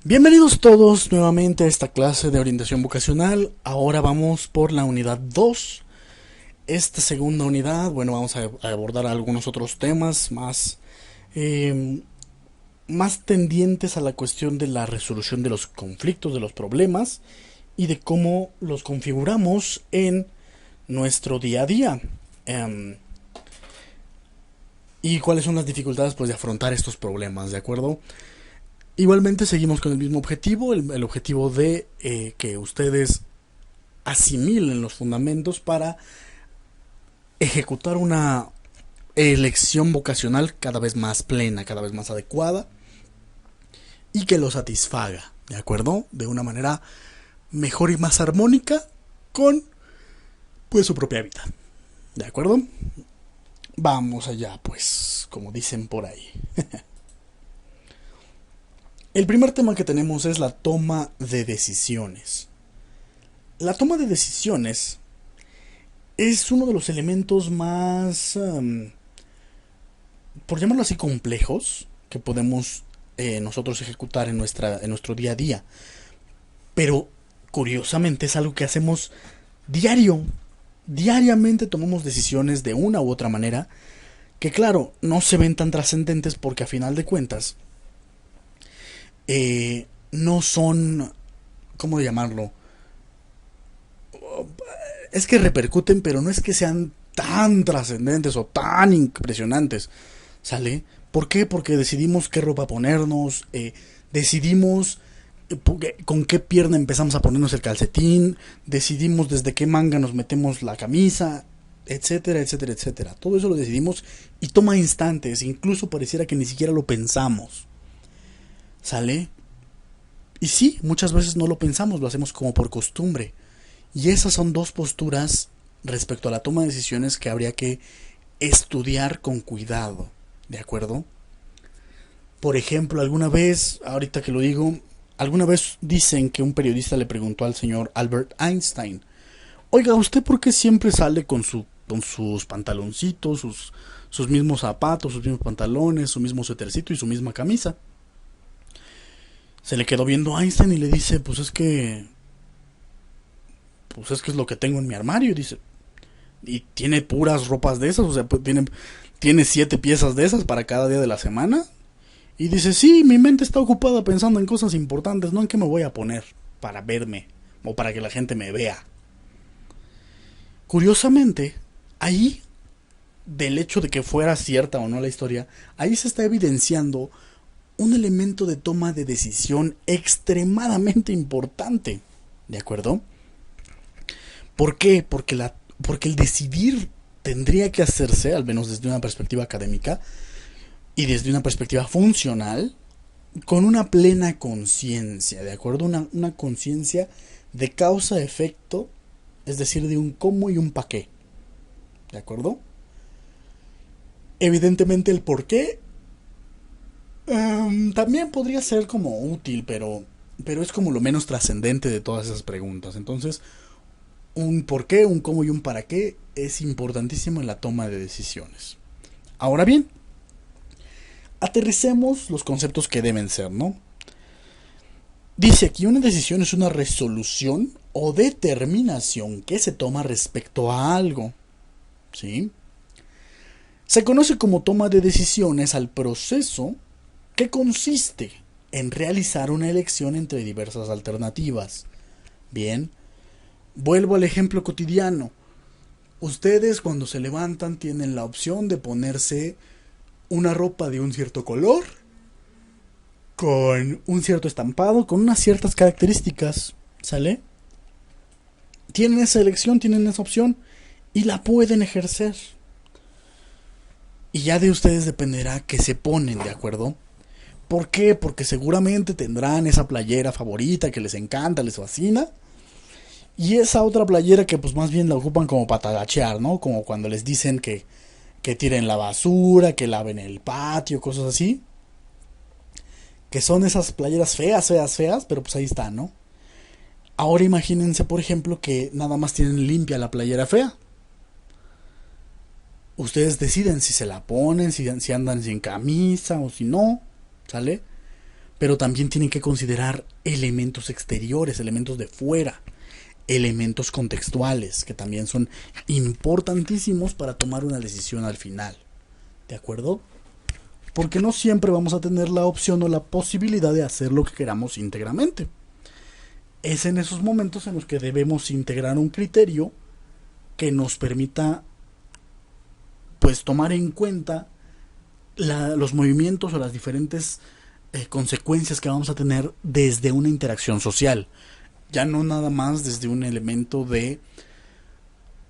Bienvenidos todos nuevamente a esta clase de orientación vocacional. Ahora vamos por la unidad 2. Esta segunda unidad, bueno, vamos a abordar algunos otros temas eh, más tendientes a la cuestión de la resolución de los conflictos, de los problemas y de cómo los configuramos en nuestro día a día. Y cuáles son las dificultades pues de afrontar estos problemas, ¿de acuerdo? Igualmente seguimos con el mismo objetivo, el objetivo de que ustedes asimilen los fundamentos para ejecutar una elección vocacional cada vez más plena, cada vez más adecuada y que lo satisfaga, ¿de acuerdo? De una manera mejor y más armónica con pues su propia vida, ¿de acuerdo? Vamos allá, pues, como dicen por ahí. El primer tema que tenemos es la toma de decisiones. La toma de decisiones es uno de los elementos más, por llamarlo así, complejos que podemos nosotros ejecutar en nuestro día a día. Pero, curiosamente, es algo que hacemos diario. Diariamente tomamos decisiones de una u otra manera que, claro, no se ven tan trascendentes porque a final de cuentas no son, ¿cómo llamarlo? Es que repercuten, pero no es que sean tan trascendentes o tan impresionantes, ¿sale? ¿Por qué? Porque decidimos qué ropa ponernos, decidimos con qué pierna empezamos a ponernos el calcetín, decidimos desde qué manga nos metemos la camisa, etcétera, etcétera, etcétera. Todo eso lo decidimos y toma instantes, incluso pareciera que ni siquiera lo pensamos, ¿sale? Y sí, muchas veces no lo pensamos, lo hacemos como por costumbre. Y esas son dos posturas respecto a la toma de decisiones que habría que estudiar con cuidado, ¿de acuerdo? Por ejemplo, alguna vez, ahorita que lo digo, alguna vez dicen que un periodista le preguntó al señor Albert Einstein: oiga, ¿usted por qué siempre sale con sus pantaloncitos, sus mismos zapatos, sus mismos pantalones, su mismo suétercito y su misma camisa? Se le quedó viendo a Einstein y le dice: pues es que es lo que tengo en mi armario. Dice: y tiene puras ropas de esas, o sea, pues tiene 7 piezas de esas para cada día de la semana. Y dice: sí, mi mente está ocupada pensando en cosas importantes, no en qué me voy a poner para verme o para que la gente me vea. Curiosamente, ahí, del hecho de que fuera cierta o no la historia, ahí se está evidenciando un elemento de toma de decisión extremadamente importante, ¿de acuerdo? ¿Por qué? Porque el decidir tendría que hacerse, al menos desde una perspectiva académica y desde una perspectiva funcional, con una plena conciencia, ¿de acuerdo? Una conciencia de causa-efecto, es decir, de un cómo y un pa' qué, ¿de acuerdo? Evidentemente el por qué también podría ser como útil, pero es como lo menos trascendente de todas esas preguntas. Entonces, un por qué, un cómo y un para qué es importantísimo en la toma de decisiones. Ahora bien, aterricemos los conceptos que deben ser, ¿no? Dice aquí: una decisión es una resolución o determinación que se toma respecto a algo, ¿sí? Se conoce como toma de decisiones al proceso que consiste en realizar una elección entre diversas alternativas. Bien, vuelvo al ejemplo cotidiano. Ustedes cuando se levantan tienen la opción de ponerse una ropa de un cierto color, con un cierto estampado, con unas ciertas características, ¿sale? Tienen esa elección, tienen esa opción y la pueden ejercer. Y ya de ustedes dependerá que se ponen, ¿de acuerdo? ¿Por qué? Porque seguramente tendrán esa playera favorita que les encanta, les fascina. Y esa otra playera que pues más bien la ocupan como para tagachear, ¿no? Como cuando les dicen que tiren la basura, que laven el patio, cosas así. Que son esas playeras feas, feas, feas, pero pues ahí está, ¿no? Ahora imagínense, por ejemplo, que nada más tienen limpia la playera fea. Ustedes deciden si se la ponen, si andan sin camisa o si no, ¿sale? pero también tienen que considerar elementos exteriores, elementos de fuera, elementos contextuales, que también son importantísimos para tomar una decisión al final. ¿De acuerdo? Porque no siempre vamos a tener la opción o la posibilidad de hacer lo que queramos íntegramente. Es en esos momentos en los que debemos integrar un criterio que nos permita pues tomar en cuenta los movimientos o las diferentes consecuencias que vamos a tener desde una interacción social. Ya no nada más desde un elemento de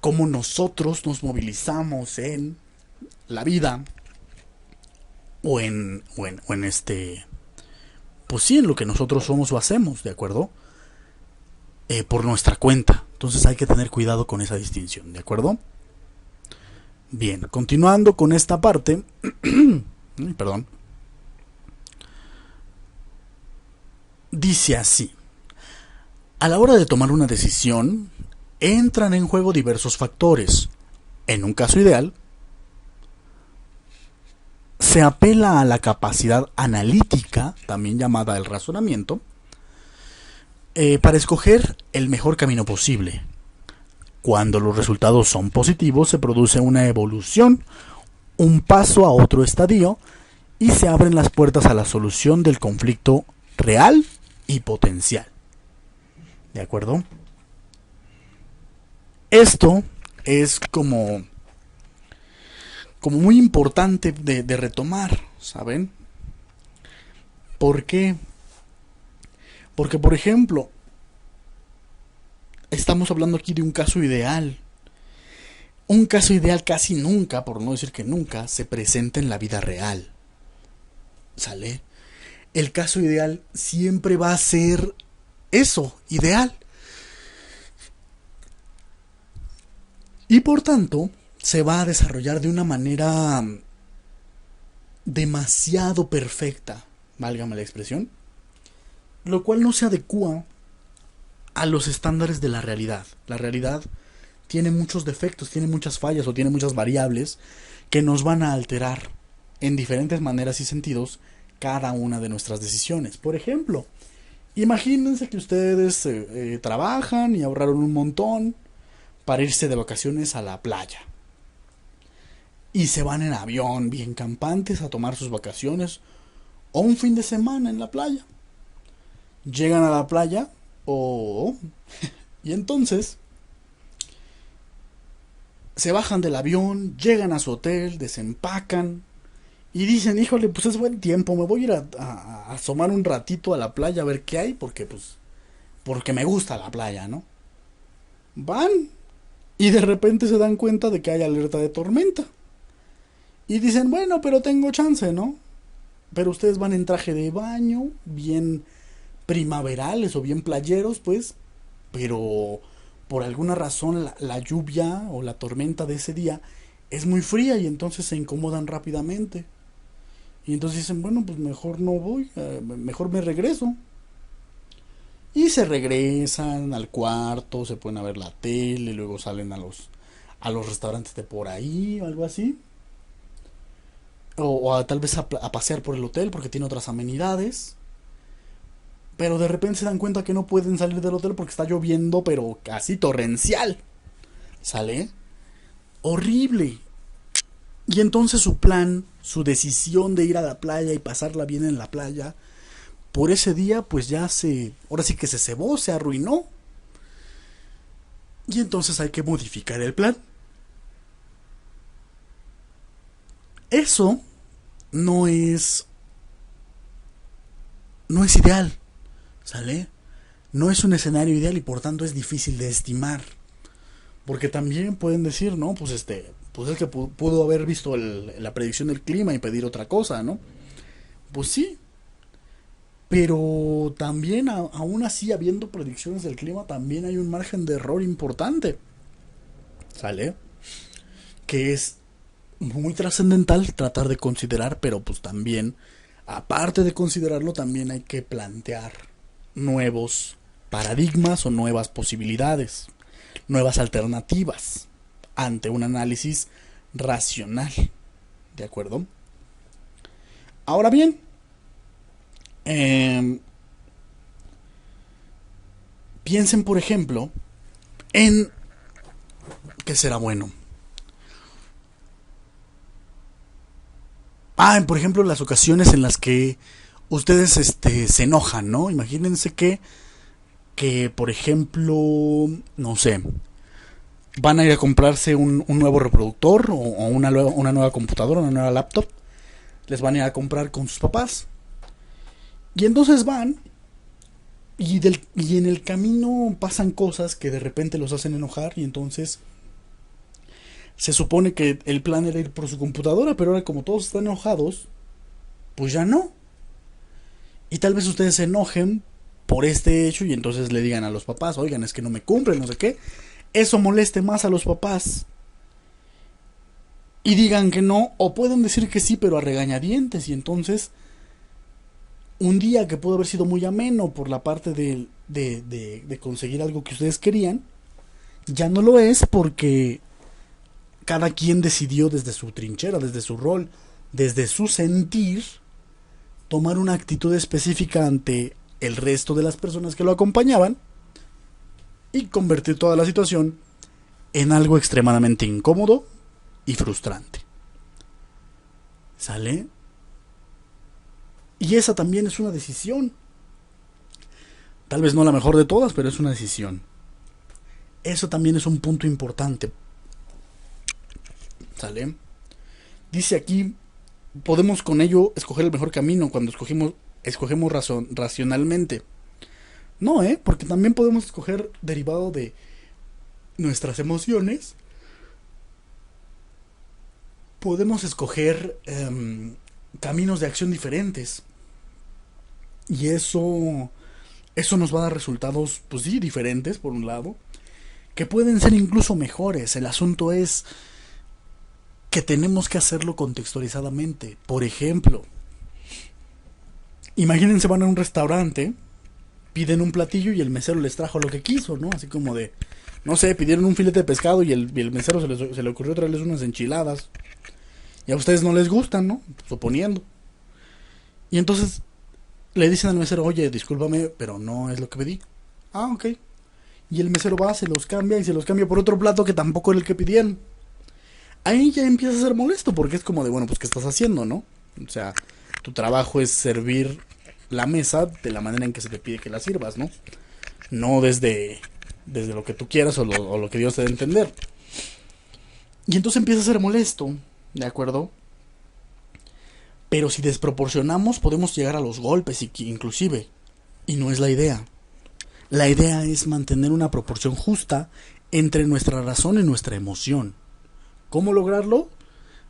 cómo nosotros nos movilizamos en la vida o en pues sí, en lo que nosotros somos o hacemos, ¿de acuerdo? Por nuestra cuenta. Entonces hay que tener cuidado con esa distinción, ¿de acuerdo? Bien, continuando con esta parte, perdón, dice así: a la hora de tomar una decisión, entran en juego diversos factores. En un caso ideal, se apela a la capacidad analítica, también llamada el razonamiento, para escoger el mejor camino posible. Cuando los resultados son positivos, se produce una evolución, un paso a otro estadio, y se abren las puertas a la solución del conflicto real y potencial. ¿De acuerdo? Esto es como muy importante de retomar, ¿saben? ¿Por qué? Porque, por ejemplo, estamos hablando aquí de un caso ideal. Un caso ideal casi nunca, por no decir que nunca, se presenta en la vida real. ¿Sale? El caso ideal siempre va a ser eso, ideal. Y por tanto, se va a desarrollar de una manera demasiado perfecta, válgame la expresión, lo cual no se adecua a los estándares de la realidad. La realidad tiene muchos defectos, tiene muchas fallas o tiene muchas variables que nos van a alterar en diferentes maneras y sentidos cada una de nuestras decisiones. Por ejemplo, imagínense que ustedes trabajan y ahorraron un montón para irse de vacaciones a la playa. Y se van en avión, bien campantes, a tomar sus vacaciones o un fin de semana en la playa. Llegan a la playa y entonces se bajan del avión, llegan a su hotel, desempacan y dicen: híjole, pues es buen tiempo, me voy a ir a asomar un ratito a la playa a ver qué hay, porque me gusta la playa, ¿no? Van y de repente se dan cuenta de que hay alerta de tormenta. Y dicen: bueno, pero tengo chance, ¿no? Pero ustedes van en traje de baño, bien primaverales o bien playeros, pues, pero por alguna razón la lluvia o la tormenta de ese día es muy fría y entonces se incomodan rápidamente. Y entonces dicen: bueno, pues mejor no voy, mejor me regreso. Y se regresan al cuarto, se ponen a ver la tele, luego salen a los restaurantes de por ahí o algo así. Tal vez a pasear por el hotel porque tiene otras amenidades. Pero de repente se dan cuenta que no pueden salir del hotel porque está lloviendo, pero casi torrencial. ¿Sale? Horrible. Y entonces su plan, su decisión de ir a la playa y pasarla bien en la playa, por ese día pues ahora sí que se cebó, se arruinó. Y entonces hay que modificar el plan. Eso no es ideal, ¿sale? No es un escenario ideal y por tanto es difícil de estimar. Porque también pueden decir: no, pues pues es que pudo haber visto la predicción del clima y pedir otra cosa, ¿no? Pues sí, pero también aún así, habiendo predicciones del clima, también hay un margen de error importante, ¿sale? Que es muy trascendental tratar de considerar, pero pues también, aparte de considerarlo, también hay que plantear nuevos paradigmas o nuevas posibilidades, nuevas alternativas ante un análisis racional. ¿De acuerdo? Ahora bien, Eh, Piensen, por ejemplo, en qué será bueno. Por ejemplo, las ocasiones en las que ustedes se enojan, ¿no? Imagínense que por ejemplo, no sé, van a ir a comprarse un nuevo reproductor o una nueva computadora, una nueva laptop. Les van a ir a comprar con sus papás. Y entonces van y en el camino pasan cosas que de repente los hacen enojar y entonces se supone que el plan era ir por su computadora, pero ahora como todos están enojados, pues ya no. Y tal vez ustedes se enojen por este hecho y entonces le digan a los papás, oigan, es que no me cumplen, no sé qué. Eso moleste más a los papás y digan que no, o pueden decir que sí, pero a regañadientes. Y entonces, un día que pudo haber sido muy ameno por la parte de conseguir algo que ustedes querían, ya no lo es porque cada quien decidió desde su trinchera, desde su rol, desde su sentir, tomar una actitud específica ante el resto de las personas que lo acompañaban y convertir toda la situación en algo extremadamente incómodo y frustrante. ¿Sale? Y esa también es una decisión. Tal vez no la mejor de todas, pero es una decisión. Eso también es un punto importante. ¿Sale? Dice aquí, podemos con ello escoger el mejor camino cuando escogemos racionalmente. No, porque también podemos escoger derivado de nuestras emociones. Podemos escoger caminos de acción diferentes. Y eso nos va a dar resultados, pues sí, diferentes, por un lado, que pueden ser incluso mejores. El asunto es que tenemos que hacerlo contextualizadamente. Por ejemplo, imagínense van a un restaurante, piden un platillo y el mesero les trajo lo que quiso, ¿no? Así como de, no sé, pidieron un filete de pescado y el mesero se le ocurrió traerles unas enchiladas. Y a ustedes no les gustan, ¿no? Suponiendo. Y entonces le dicen al mesero, oye, discúlpame, pero no es lo que pedí. Ah, ok. Y el mesero va, se los cambia y se los cambia por otro plato que tampoco era el que pidieron. Ahí ya empieza a ser molesto porque es como de, bueno, pues ¿qué estás haciendo, no? O sea, tu trabajo es servir la mesa de la manera en que se te pide que la sirvas, ¿no? No desde lo que tú quieras o lo que Dios te dé a entender. Y entonces empieza a ser molesto, ¿de acuerdo? Pero si desproporcionamos podemos llegar a los golpes inclusive. Y no es la idea. La idea es mantener una proporción justa entre nuestra razón y nuestra emoción. ¿Cómo lograrlo?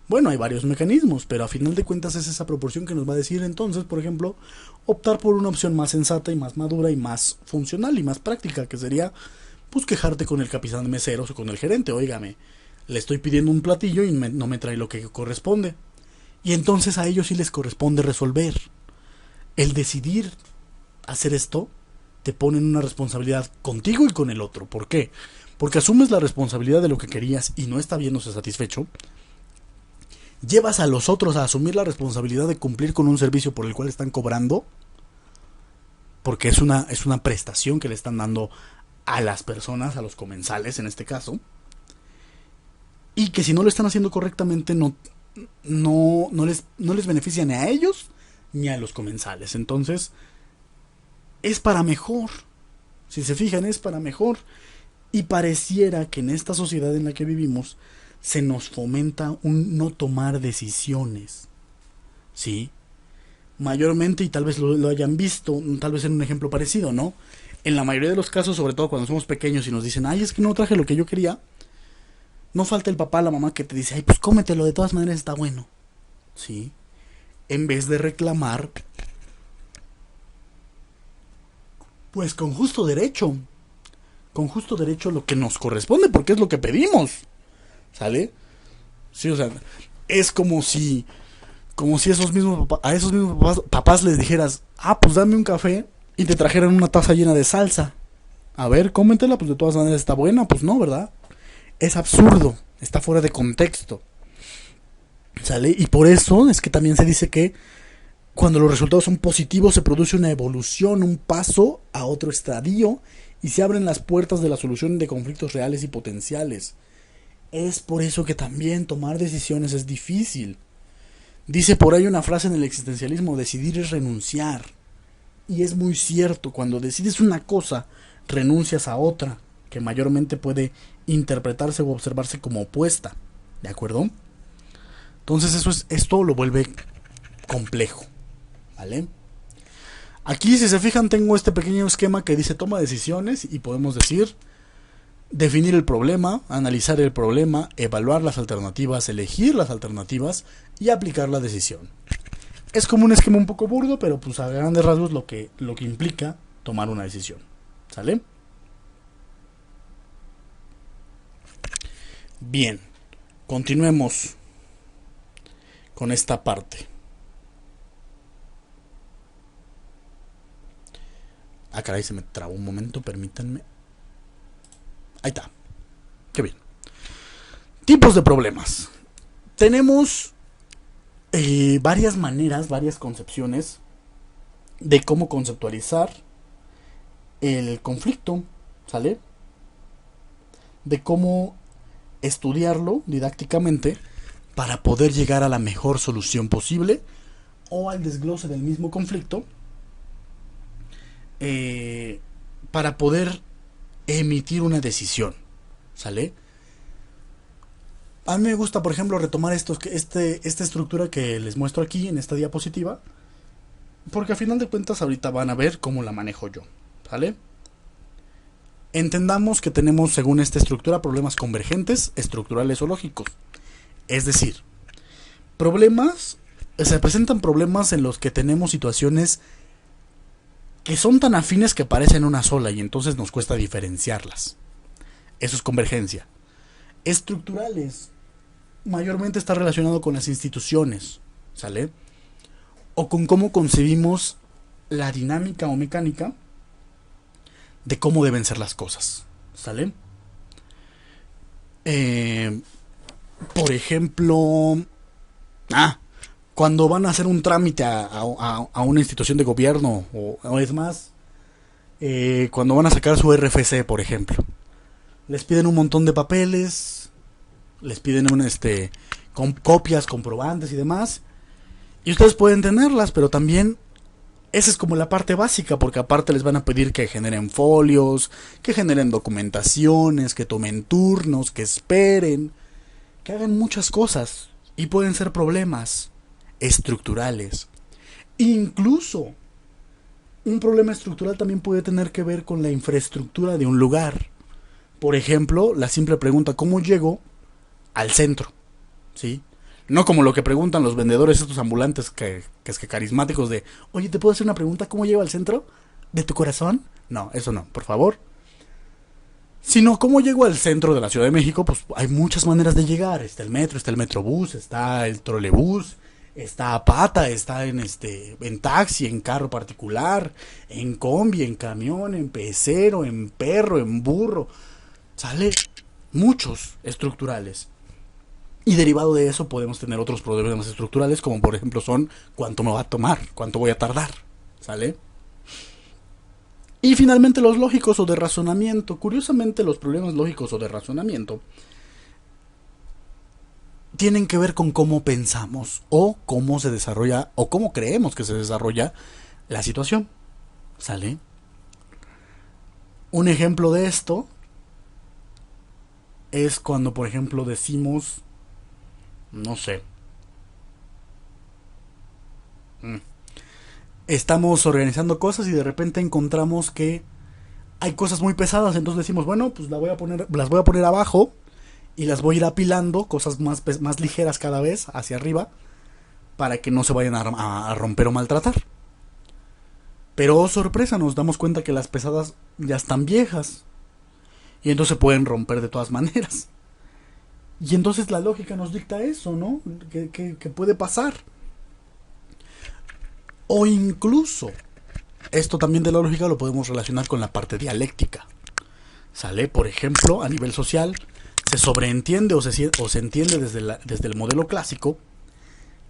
Bueno, hay varios mecanismos, pero a final de cuentas es esa proporción que nos va a decir entonces, por ejemplo, optar por una opción más sensata y más madura y más funcional y más práctica, que sería, pues, quejarte con el capitán de meseros o con el gerente. Óigame, le estoy pidiendo un platillo y no me trae lo que corresponde. Y entonces a ellos sí les corresponde resolver. El decidir hacer esto te pone en una responsabilidad contigo y con el otro. ¿Por qué? Porque asumes la responsabilidad de lo que querías y no está viéndose satisfecho. Llevas a los otros a asumir la responsabilidad de cumplir con un servicio por el cual están cobrando. Porque es una prestación que le están dando a las personas, a los comensales en este caso. Y que si no lo están haciendo correctamente no les beneficia ni a ellos ni a los comensales. Entonces, es para mejor. Si se fijan, es para mejor. Y pareciera que en esta sociedad en la que vivimos se nos fomenta un no tomar decisiones. ¿Sí? Mayormente, y tal vez lo hayan visto, tal vez en un ejemplo parecido, ¿no? En la mayoría de los casos, sobre todo cuando somos pequeños y nos dicen, ay, es que no traje lo que yo quería, no falta el papá, la mamá que te dice, ay, pues cómetelo, de todas maneras está bueno. ¿Sí? En vez de reclamar, pues con justo derecho lo que nos corresponde, porque es lo que pedimos. ¿Sale? Sí, o sea, es como si a esos mismos papás les dijeras, pues dame un café y te trajeran una taza llena de salsa. A ver, cómetela, pues de todas maneras está buena, pues no, ¿verdad? Es absurdo, está fuera de contexto. ¿Sale? Y por eso es que también se dice que Cuando los resultados son positivos se produce una evolución, un paso a otro estadio y se abren las puertas de la solución de conflictos reales y potenciales. Es por eso que también tomar decisiones es difícil. Dice por ahí una frase en el existencialismo: decidir es renunciar. Y es muy cierto, cuando decides una cosa, renuncias a otra, que mayormente puede interpretarse o observarse como opuesta. ¿De acuerdo? Entonces esto lo vuelve complejo. ¿Vale? Aquí, si se fijan, tengo este pequeño esquema que dice toma decisiones y podemos decir definir el problema, analizar el problema, evaluar las alternativas, elegir las alternativas y aplicar la decisión. Es como un esquema un poco burdo, pero pues a grandes rasgos lo que implica tomar una decisión. ¿Sale? Bien, continuemos con esta parte. Ah, caray, se me trabó un momento, permítanme. Ahí está. Qué bien. Tipos de problemas. Tenemos varias maneras, varias concepciones de cómo conceptualizar el conflicto, ¿sale? De cómo estudiarlo didácticamente para poder llegar a la mejor solución posible o al desglose del mismo conflicto, para poder emitir una decisión, ¿sale? A mí me gusta, por ejemplo, retomar esta estructura que les muestro aquí en esta diapositiva, porque a final de cuentas ahorita van a ver cómo la manejo yo, ¿sale? Entendamos que tenemos, según esta estructura, problemas convergentes, estructurales o lógicos. Es decir, se presentan problemas en los que tenemos situaciones que son tan afines que parecen una sola y entonces nos cuesta diferenciarlas. Eso es convergencia. Estructurales, mayormente está relacionado con las instituciones, ¿sale? O con cómo concebimos la dinámica o mecánica de cómo deben ser las cosas, ¿sale? Por ejemplo, cuando van a hacer un trámite a una institución de gobierno, o es más, cuando van a sacar su RFC, por ejemplo, les piden un montón de papeles, les piden copias, comprobantes y demás, y ustedes pueden tenerlas, pero también esa es como la parte básica, porque aparte les van a pedir que generen folios, que generen documentaciones, que tomen turnos, que esperen, que hagan muchas cosas, y pueden ser problemas estructurales. Incluso un problema estructural también puede tener que ver con la infraestructura de un lugar. Por ejemplo, la simple pregunta: ¿cómo llego al centro? ¿Sí? No como lo que preguntan los vendedores estos ambulantes que carismáticos de: oye, ¿te puedo hacer una pregunta? ¿Cómo llego al centro? ¿De tu corazón? No, eso no, por favor. Sino, ¿cómo llego al centro de la Ciudad de México? Pues hay muchas maneras de llegar. Está el metro, está el metrobús, está el trolebús, está a pata, está en taxi, en carro particular, en combi, en camión, en pecero, en perro, en burro. Sale muchos estructurales. Y derivado de eso podemos tener otros problemas estructurales, como por ejemplo son: ¿cuánto me va a tomar? ¿Cuánto voy a tardar? ¿Sale? Y finalmente los lógicos o de razonamiento. Curiosamente, los problemas lógicos o de razonamiento tienen que ver con cómo pensamos o cómo se desarrolla o cómo creemos que se desarrolla la situación. ¿Sale? Un ejemplo de esto es cuando, por ejemplo, decimos, no sé, estamos organizando cosas y de repente encontramos que hay cosas muy pesadas, entonces decimos, bueno, pues las voy a poner abajo y las voy a ir apilando, cosas más ligeras cada vez hacia arriba, para que no se vayan a romper o maltratar. Pero, oh sorpresa, nos damos cuenta que las pesadas ya están viejas y entonces se pueden romper de todas maneras. Y entonces la lógica nos dicta eso, ¿no? Que puede pasar. O incluso, esto también de la lógica lo podemos relacionar con la parte dialéctica. ¿Sale? Por ejemplo, a nivel social, se sobreentiende o se entiende desde el modelo clásico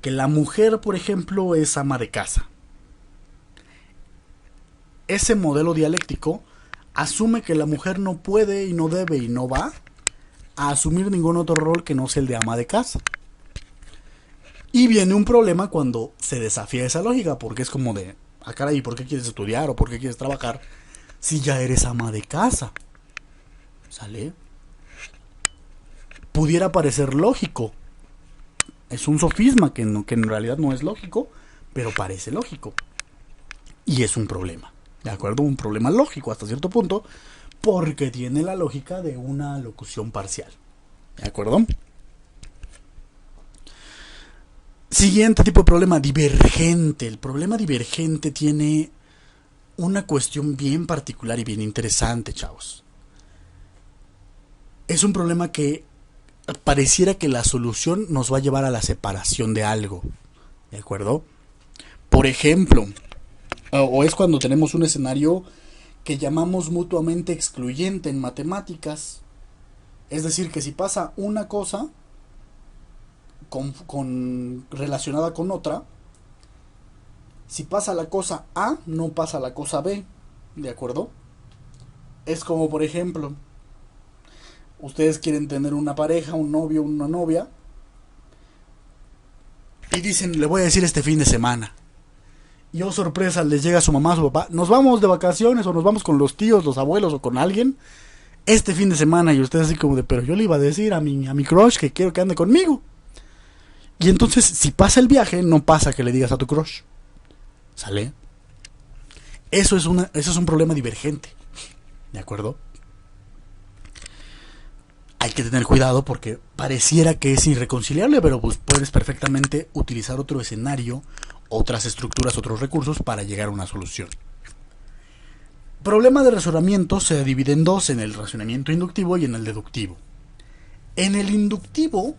que la mujer, por ejemplo, es ama de casa. Ese modelo dialéctico asume que la mujer no puede y no debe y no va a asumir ningún otro rol que no sea el de ama de casa. Y viene un problema cuando se desafía esa lógica, porque es como de, ah caray, ¿por qué quieres estudiar o por qué quieres trabajar si ya eres ama de casa? ¿Sale? Pudiera parecer lógico. Es un sofisma que, no, que en realidad no es lógico, pero parece lógico. Y es un problema. ¿De acuerdo? Un problema lógico hasta cierto punto, porque tiene la lógica de una locución parcial. ¿De acuerdo? Siguiente tipo de problema, divergente. El problema divergente tiene una cuestión bien particular y bien interesante, chavos. Es un problema que pareciera que la solución nos va a llevar a la separación de algo. ¿De acuerdo? Por ejemplo, o es cuando tenemos un escenario que llamamos mutuamente excluyente en matemáticas. Es decir, que si pasa una cosa relacionada con otra, si pasa la cosa A, no pasa la cosa B. ¿De acuerdo? Es como, por ejemplo, ustedes quieren tener una pareja, un novio, una novia, y dicen, le voy a decir este fin de semana. Y oh sorpresa, les llega su mamá, su papá, nos vamos de vacaciones o nos vamos con los tíos, los abuelos o con alguien este fin de semana. Y ustedes así como de, pero yo le iba a decir a mi crush que quiero que ande conmigo. Y entonces, si pasa el viaje, no pasa que le digas a tu crush. ¿Sale? Eso es un problema divergente. ¿De acuerdo? Hay que tener cuidado porque pareciera que es irreconciliable, pero pues puedes perfectamente utilizar otro escenario, otras estructuras, otros recursos para llegar a una solución. Problema de razonamiento se divide en dos, en el razonamiento inductivo y en el deductivo. En el inductivo,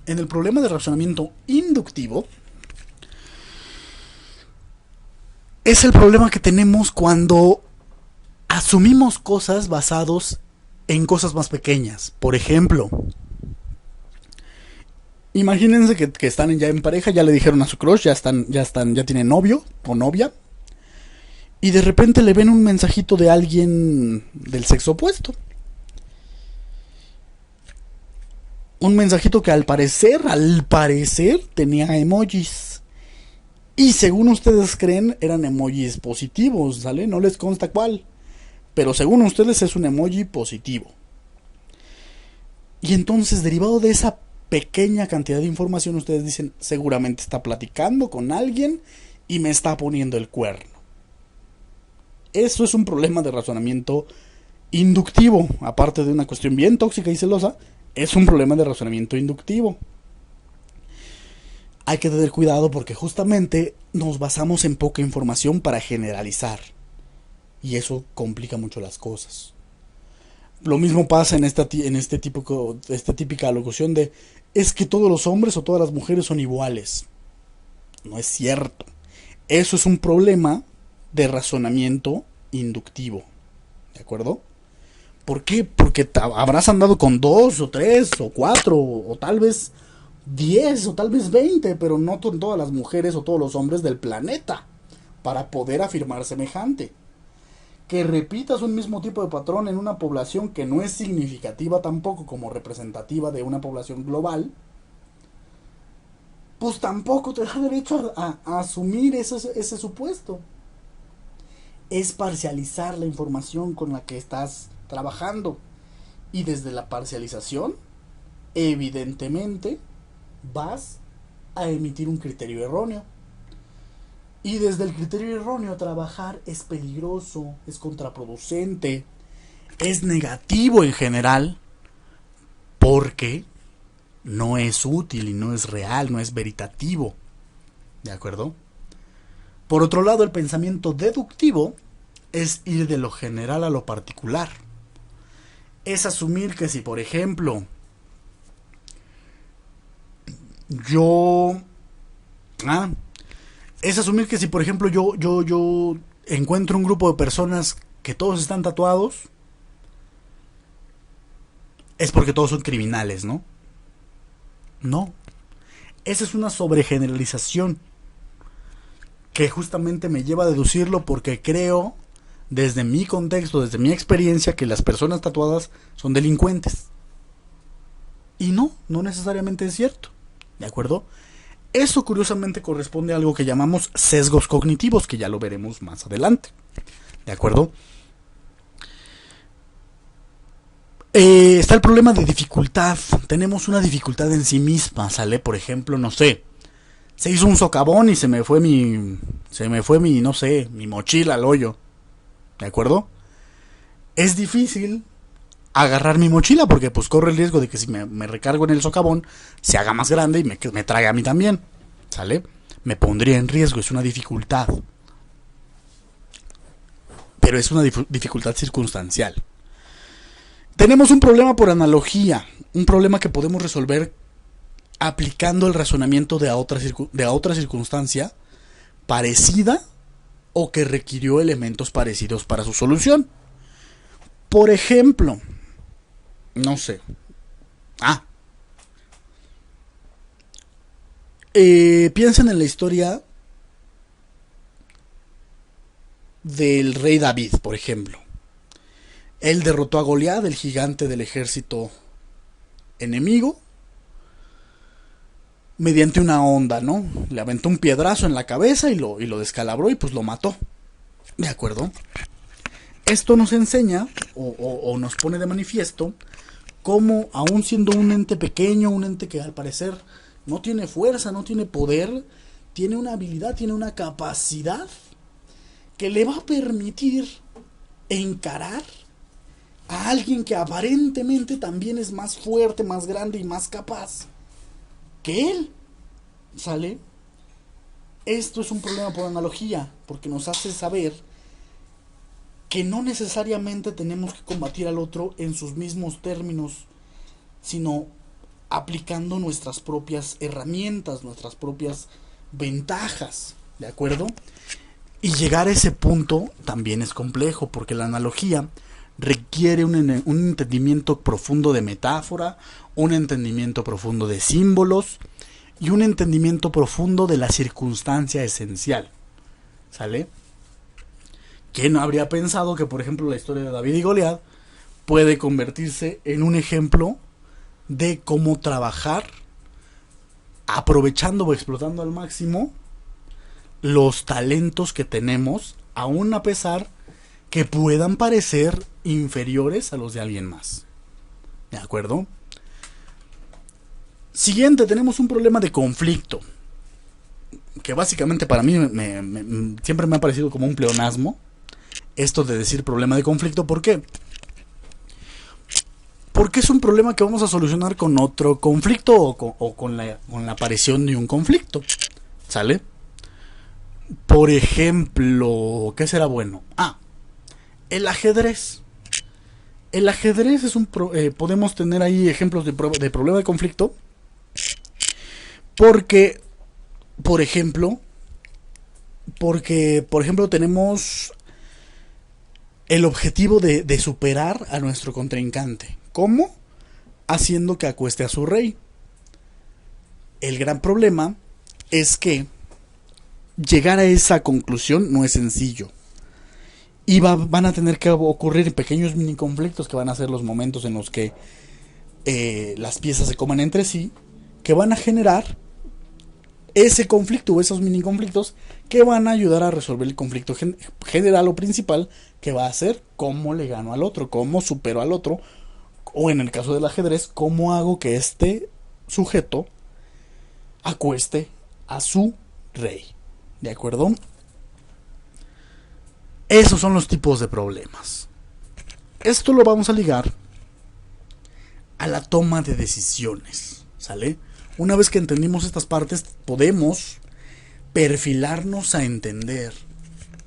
en el problema de razonamiento inductivo, es el problema que tenemos cuando asumimos cosas basados en cosas más pequeñas. Por ejemplo, imagínense que están ya en pareja, ya le dijeron a su crush, ya tienen novio o novia, y de repente le ven un mensajito de alguien del sexo opuesto. Un mensajito que al parecer tenía emojis. Y según ustedes creen, eran emojis positivos, ¿sale? No les consta cuál. Pero según ustedes es un emoji positivo. Y entonces, derivado de esa pequeña cantidad de información, ustedes dicen, seguramente está platicando con alguien y me está poniendo el cuerno. Eso es un problema de razonamiento inductivo. Aparte de una cuestión bien tóxica y celosa, es un problema de razonamiento inductivo. Hay que tener cuidado porque justamente nos basamos en poca información para generalizar. Y eso complica mucho las cosas. Lo mismo pasa en esta típica alocución de es que todos los hombres o todas las mujeres son iguales. No es cierto. Eso es un problema de razonamiento inductivo. ¿De acuerdo? ¿Por qué? Porque habrás andado con 2 o 3 o 4 o tal vez 10 o tal vez 20, pero no con todas las mujeres o todos los hombres del planeta para poder afirmar semejante. Que repitas un mismo tipo de patrón en una población que no es significativa tampoco como representativa de una población global, pues tampoco te da derecho a asumir ese supuesto. Es parcializar la información con la que estás trabajando. Y desde la parcialización, evidentemente, vas a emitir un criterio erróneo. Y desde el criterio erróneo trabajar es peligroso, es contraproducente, es negativo en general, porque no es útil y no es real, no es veritativo. ¿De acuerdo? Por otro lado, el pensamiento deductivo es ir de lo general a lo particular. Es asumir que si, por ejemplo, yo encuentro un grupo de personas que todos están tatuados, es porque todos son criminales, ¿no? No. Esa es una sobregeneralización que justamente me lleva a deducirlo porque creo, desde mi contexto, desde mi experiencia, que las personas tatuadas son delincuentes. Y no, no necesariamente es cierto. ¿De acuerdo? Eso curiosamente corresponde a algo que llamamos sesgos cognitivos, que ya lo veremos más adelante. ¿De acuerdo? Está el problema de dificultad. Tenemos una dificultad en sí misma, ¿sale? Por ejemplo, no sé, se hizo un socavón y se me fue mi, no sé, mi mochila al hoyo. ¿De acuerdo? Es difícil agarrar mi mochila porque pues corre el riesgo de que si me recargo en el socavón se haga más grande y me traiga a mí también. ¿Sale? Me pondría en riesgo, es una dificultad. Pero es una dificultad circunstancial. Tenemos un problema por analogía, un problema que podemos resolver aplicando el razonamiento de otra circunstancia parecida o que requirió elementos parecidos para su solución. Por ejemplo, no sé. Ah, piensen en la historia del rey David, por ejemplo. Él derrotó a Goliat, el gigante del ejército enemigo, mediante una onda, ¿no? Le aventó un piedrazo en la cabeza y lo descalabró y pues lo mató. ¿De acuerdo? Esto nos enseña o nos pone de manifiesto cómo, aún siendo un ente pequeño, un ente que al parecer no tiene fuerza, no tiene poder, tiene una habilidad, tiene una capacidad que le va a permitir encarar a alguien que aparentemente también es más fuerte, más grande y más capaz que él. ¿Sale? Esto es un problema por analogía, porque nos hace saber que no necesariamente tenemos que combatir al otro en sus mismos términos, sino aplicando nuestras propias herramientas, nuestras propias ventajas, ¿de acuerdo? Y llegar a ese punto también es complejo, porque la analogía requiere un entendimiento profundo de metáfora, un entendimiento profundo de símbolos y un entendimiento profundo de la circunstancia esencial. ¿Sale? ¿Quién habría pensado que, por ejemplo, la historia de David y Goliat puede convertirse en un ejemplo de cómo trabajar aprovechando o explotando al máximo los talentos que tenemos, aun a pesar que puedan parecer inferiores a los de alguien más? ¿De acuerdo? Siguiente, tenemos un problema de conflicto, que básicamente para mí siempre me ha parecido como un pleonasmo, esto de decir problema de conflicto. ¿Por qué? Porque es un problema que vamos a solucionar con otro conflicto o con la aparición de un conflicto. ¿Sale? Por ejemplo, ¿qué será bueno? El ajedrez. El ajedrez es podemos tener ahí ejemplos de problema de conflicto. Porque, por ejemplo, tenemos el objetivo de superar a nuestro contrincante. ¿Cómo? Haciendo que acueste a su rey. El gran problema es que llegar a esa conclusión no es sencillo. Y van a tener que ocurrir pequeños mini conflictos que van a ser los momentos en los que las piezas se coman entre sí, que van a generar ese conflicto o esos mini conflictos que van a ayudar a resolver el conflicto general o principal, que va a ser cómo le gano al otro, cómo supero al otro, o en el caso del ajedrez, cómo hago que este sujeto acueste a su rey. ¿De acuerdo? Esos son los tipos de problemas. Esto lo vamos a ligar a la toma de decisiones. ¿Sale? Una vez que entendimos estas partes, podemos perfilarnos a entender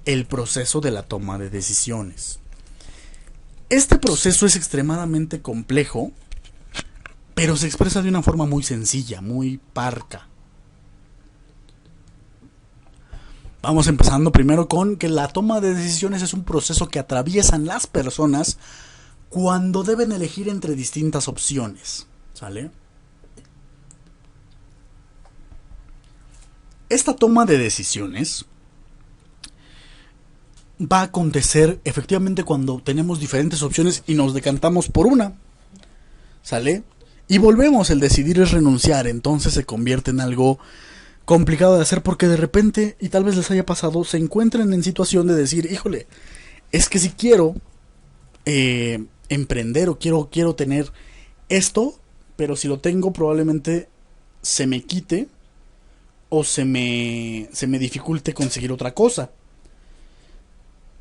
el proceso de la toma de decisiones. Este proceso es extremadamente complejo, pero se expresa de una forma muy sencilla, muy parca. Vamos empezando primero con que la toma de decisiones es un proceso que atraviesan las personas cuando deben elegir entre distintas opciones. ¿Sale? Esta toma de decisiones va a acontecer efectivamente cuando tenemos diferentes opciones y nos decantamos por una, ¿sale? Y volvemos, el decidir es renunciar, entonces se convierte en algo complicado de hacer porque de repente, y tal vez les haya pasado, se encuentran en situación de decir, híjole, es que si quiero emprender o quiero tener esto, pero si lo tengo probablemente se me quite o se me dificulte conseguir otra cosa.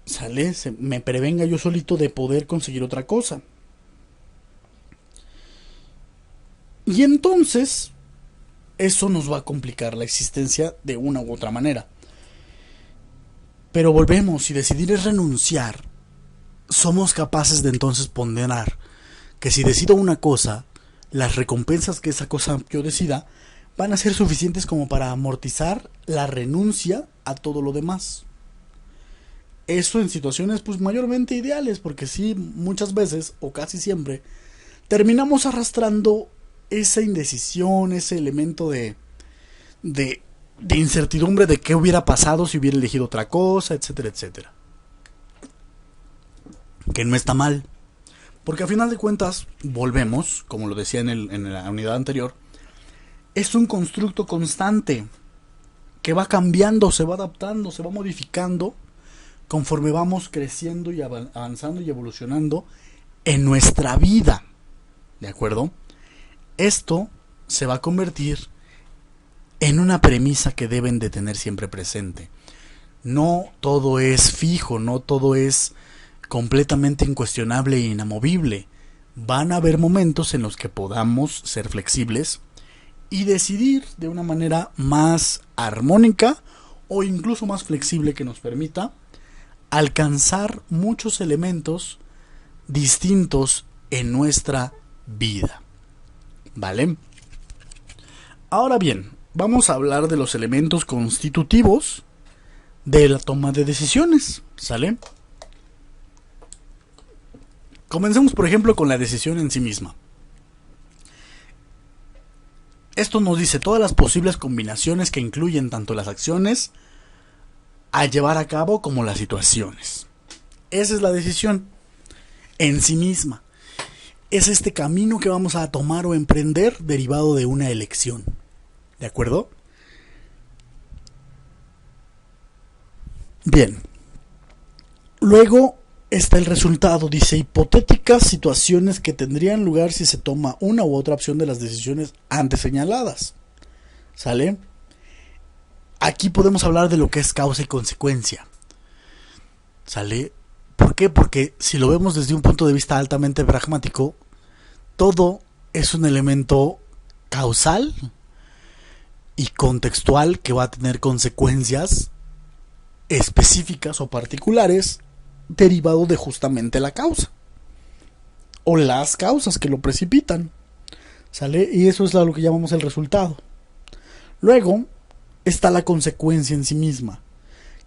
¿Sale? Me prevenga yo solito de poder conseguir otra cosa. Y entonces, eso nos va a complicar la existencia de una u otra manera. Pero volvemos, si decidir es renunciar, somos capaces de entonces ponderar que si decido una cosa, las recompensas que esa cosa yo decida van a ser suficientes como para amortizar la renuncia a todo lo demás. Eso en situaciones pues mayormente ideales, porque sí, muchas veces o casi siempre terminamos arrastrando esa indecisión, ese elemento de incertidumbre de qué hubiera pasado si hubiera elegido otra cosa, etcétera, etcétera. Que no está mal, porque a final de cuentas volvemos, como lo decía en la unidad anterior, es un constructo constante que va cambiando, se va adaptando, se va modificando conforme vamos creciendo y avanzando y evolucionando en nuestra vida. ¿De acuerdo? Esto se va a convertir en una premisa que deben de tener siempre presente. No todo es fijo, no todo es completamente incuestionable e inamovible. Van a haber momentos en los que podamos ser flexibles y decidir de una manera más armónica o incluso más flexible que nos permita alcanzar muchos elementos distintos en nuestra vida. ¿Vale? Ahora bien, vamos a hablar de los elementos constitutivos de la toma de decisiones. ¿Sale? Comencemos, por ejemplo, con la decisión en sí misma. Esto nos dice todas las posibles combinaciones que incluyen tanto las acciones a llevar a cabo como las situaciones. Esa es la decisión en sí misma. Es este camino que vamos a tomar o emprender derivado de una elección. ¿De acuerdo? Bien. Luego está el resultado. Dice hipotéticas situaciones que tendrían lugar si se toma una u otra opción de las decisiones antes señaladas. ¿Sale? Aquí podemos hablar de lo que es causa y consecuencia. ¿Sale? ¿Por qué? Porque si lo vemos desde un punto de vista altamente pragmático, todo es un elemento causal y contextual que va a tener consecuencias específicas o particulares derivado de justamente la causa o las causas que lo precipitan. ¿Sale? Y eso es lo que llamamos el resultado. Luego está la consecuencia en sí misma,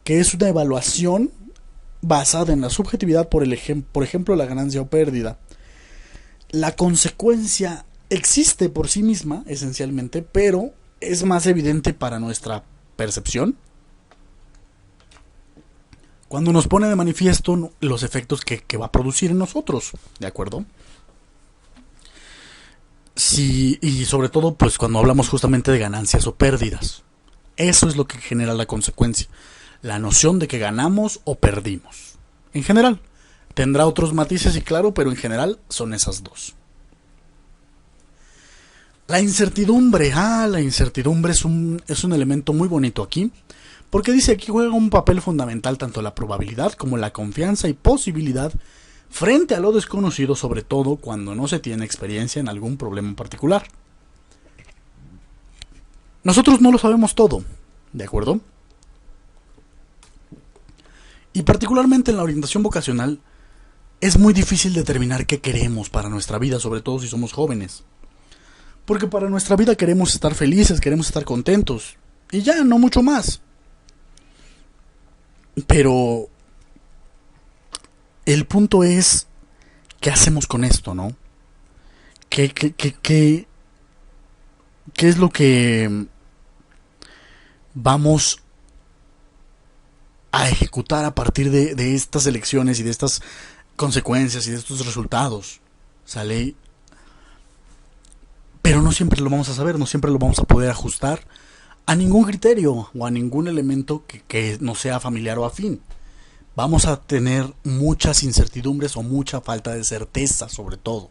que es una evaluación basada en la subjetividad por ejemplo, la ganancia o pérdida. La consecuencia existe por sí misma, esencialmente, pero es más evidente para nuestra percepción cuando nos pone de manifiesto los efectos que va a producir en nosotros. ¿De acuerdo? Sí, y sobre todo, pues cuando hablamos justamente de ganancias o pérdidas. Eso es lo que genera la consecuencia. La noción de que ganamos o perdimos. En general. Tendrá otros matices y claro, pero en general son esas dos. La incertidumbre. La incertidumbre es un elemento muy bonito aquí. Porque dice aquí juega un papel fundamental tanto la probabilidad como la confianza y posibilidad frente a lo desconocido, sobre todo cuando no se tiene experiencia en algún problema en particular. Nosotros no lo sabemos todo, ¿de acuerdo? Y particularmente en la orientación vocacional es muy difícil determinar qué queremos para nuestra vida, sobre todo si somos jóvenes. Porque para nuestra vida queremos estar felices, queremos estar contentos. Y ya, no mucho más. Pero el punto es, ¿qué hacemos con esto, no? ¿Qué es lo que vamos a ejecutar a partir de estas elecciones y de estas consecuencias y de estos resultados. ¿Sale? Pero no siempre lo vamos a saber, no siempre lo vamos a poder ajustar a ningún criterio o a ningún elemento que nos sea familiar o afín. Vamos a tener muchas incertidumbres o mucha falta de certeza sobre todo.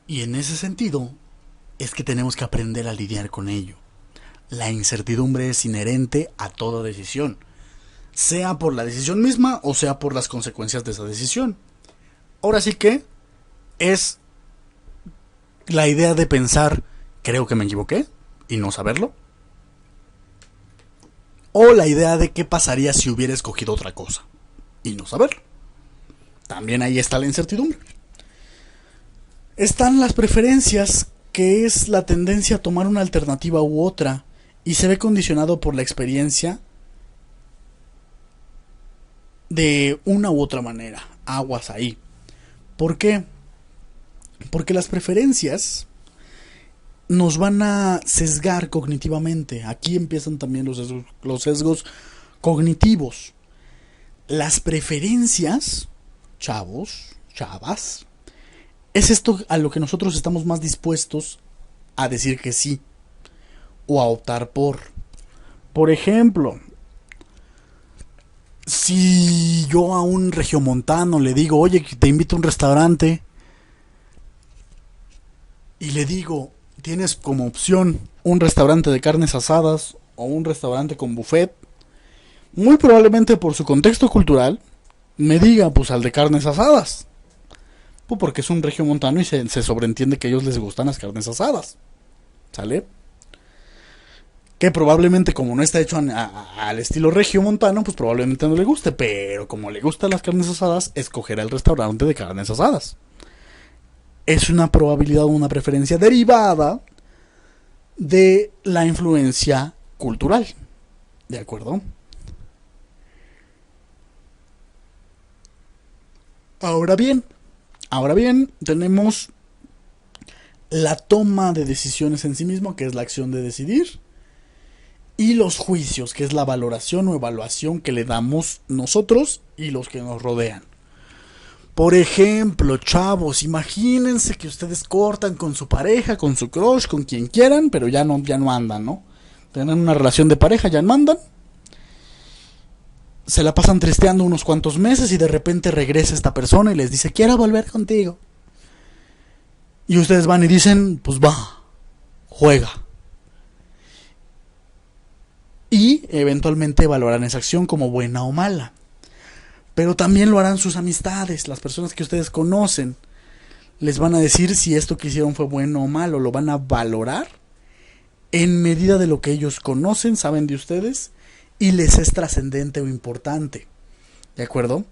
Y en ese sentido es que tenemos que aprender a lidiar con ello. La incertidumbre es inherente a toda decisión, sea por la decisión misma o sea por las consecuencias de esa decisión. Ahora sí que es la idea de pensar, creo que me equivoqué, y no saberlo. O la idea de qué pasaría si hubiera escogido otra cosa, y no saberlo. También ahí está la incertidumbre. Están las preferencias, que es la tendencia a tomar una alternativa u otra, y se ve condicionado por la experiencia de una u otra manera. Aguas ahí. ¿Por qué? Porque las preferencias nos van a sesgar cognitivamente. Aquí empiezan también los sesgos cognitivos. Las preferencias, chavos, chavas, es esto a lo que nosotros estamos más dispuestos a decir que sí o a optar por. Por ejemplo, si yo a un regiomontano le digo, oye, te invito a un restaurante, y le digo, tienes como opción un restaurante de carnes asadas o un restaurante con buffet, muy probablemente por su contexto cultural me diga, pues al de carnes asadas, pues porque es un regiomontano y se sobreentiende que a ellos les gustan las carnes asadas, ¿sale? Que probablemente, como no está hecho al estilo regiomontano, pues probablemente no le guste, pero como le gustan las carnes asadas, escogerá el restaurante de carnes asadas. Es una probabilidad o una preferencia derivada de la influencia cultural. ¿De acuerdo? Ahora bien, tenemos la toma de decisiones en sí mismo, que es la acción de decidir, y los juicios, que es la valoración o evaluación que le damos nosotros y los que nos rodean. Por ejemplo, chavos, imagínense que ustedes cortan con su pareja, con su crush, con quien quieran, pero ya no andan, ¿no? Tienen una relación de pareja, ya no andan. Se la pasan tristeando unos cuantos meses y de repente regresa esta persona y les dice, quiero volver contigo. Y ustedes van y dicen, pues va, juega. Y eventualmente evaluarán esa acción como buena o mala. Pero también lo harán sus amistades, las personas que ustedes conocen. Les van a decir si esto que hicieron fue bueno o malo, lo van a valorar en medida de lo que ellos conocen, saben de ustedes y les es trascendente o importante. ¿De acuerdo?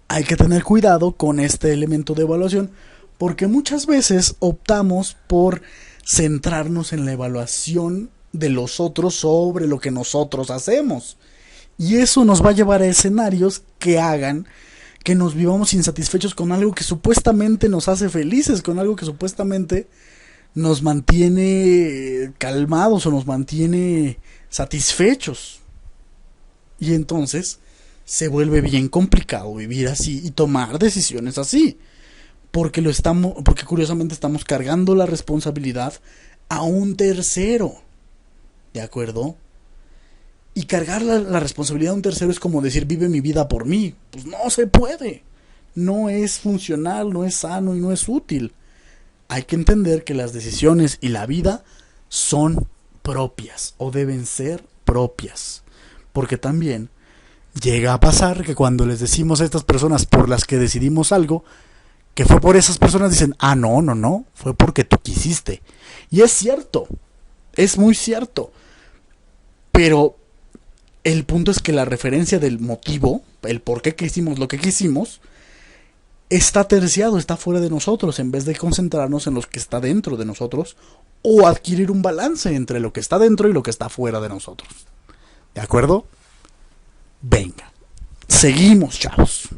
Hay que tener cuidado con este elemento de evaluación porque muchas veces optamos por centrarnos en la evaluación de los otros sobre lo que nosotros hacemos. Y eso nos va a llevar a escenarios que hagan que nos vivamos insatisfechos con algo que supuestamente nos hace felices, con algo que supuestamente nos mantiene calmados o nos mantiene satisfechos. Y entonces se vuelve bien complicado vivir así y tomar decisiones así, porque curiosamente estamos cargando la responsabilidad a un tercero. ¿De acuerdo? Y cargar la responsabilidad a un tercero es como decir, vive mi vida por mí. Pues no se puede. No es funcional, no es sano y no es útil. Hay que entender que las decisiones y la vida son propias o deben ser propias. Porque también llega a pasar que cuando les decimos a estas personas por las que decidimos algo, que fue por esas personas, dicen, no, fue porque tú quisiste. Y es cierto, es muy cierto. Pero el punto es que la referencia del motivo, el por qué quisimos lo que quisimos, está terciado, está fuera de nosotros, en vez de concentrarnos en lo que está dentro de nosotros o adquirir un balance entre lo que está dentro y lo que está fuera de nosotros. ¿De acuerdo? Venga, seguimos, chavos.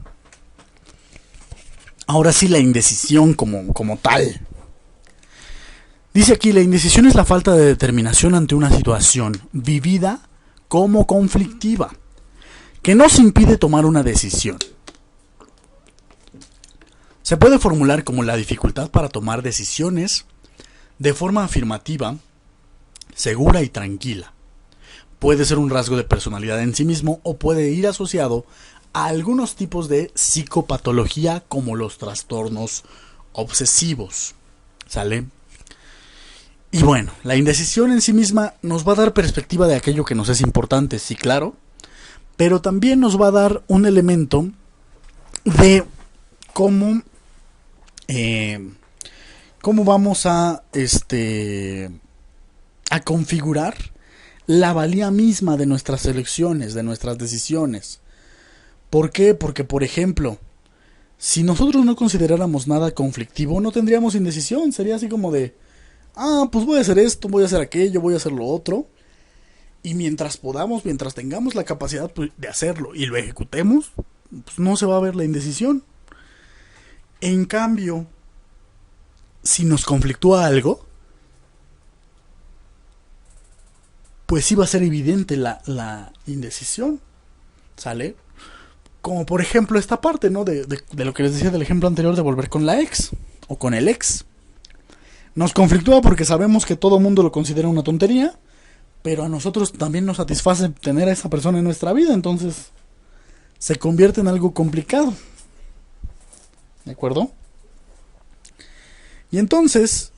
Ahora sí, la indecisión como tal. Dice aquí, la indecisión es la falta de determinación ante una situación vivida como conflictiva, que nos impide tomar una decisión. Se puede formular como la dificultad para tomar decisiones de forma afirmativa, segura y tranquila. Puede ser un rasgo de personalidad en sí mismo o puede ir asociado a algunos tipos de psicopatología como los trastornos obsesivos. ¿Sale? Y bueno, la indecisión en sí misma nos va a dar perspectiva de aquello que nos es importante, sí, claro, pero también nos va a dar un elemento de cómo vamos a configurar la valía misma de nuestras elecciones, de nuestras decisiones. ¿Por qué? Porque, por ejemplo, si nosotros no consideráramos nada conflictivo, no tendríamos indecisión. Sería así como de, pues voy a hacer esto, voy a hacer aquello, voy a hacer lo otro. Y mientras podamos, mientras tengamos la capacidad de hacerlo y lo ejecutemos, pues no se va a ver la indecisión. En cambio, si nos conflictúa algo, pues sí va a ser evidente la indecisión. ¿Sale? Como por ejemplo esta parte, ¿no? De lo que les decía del ejemplo anterior de volver con la ex o con el ex. Nos conflictúa porque sabemos que todo mundo lo considera una tontería, pero a nosotros también nos satisface tener a esa persona en nuestra vida, entonces se convierte en algo complicado. ¿De acuerdo? Y entonces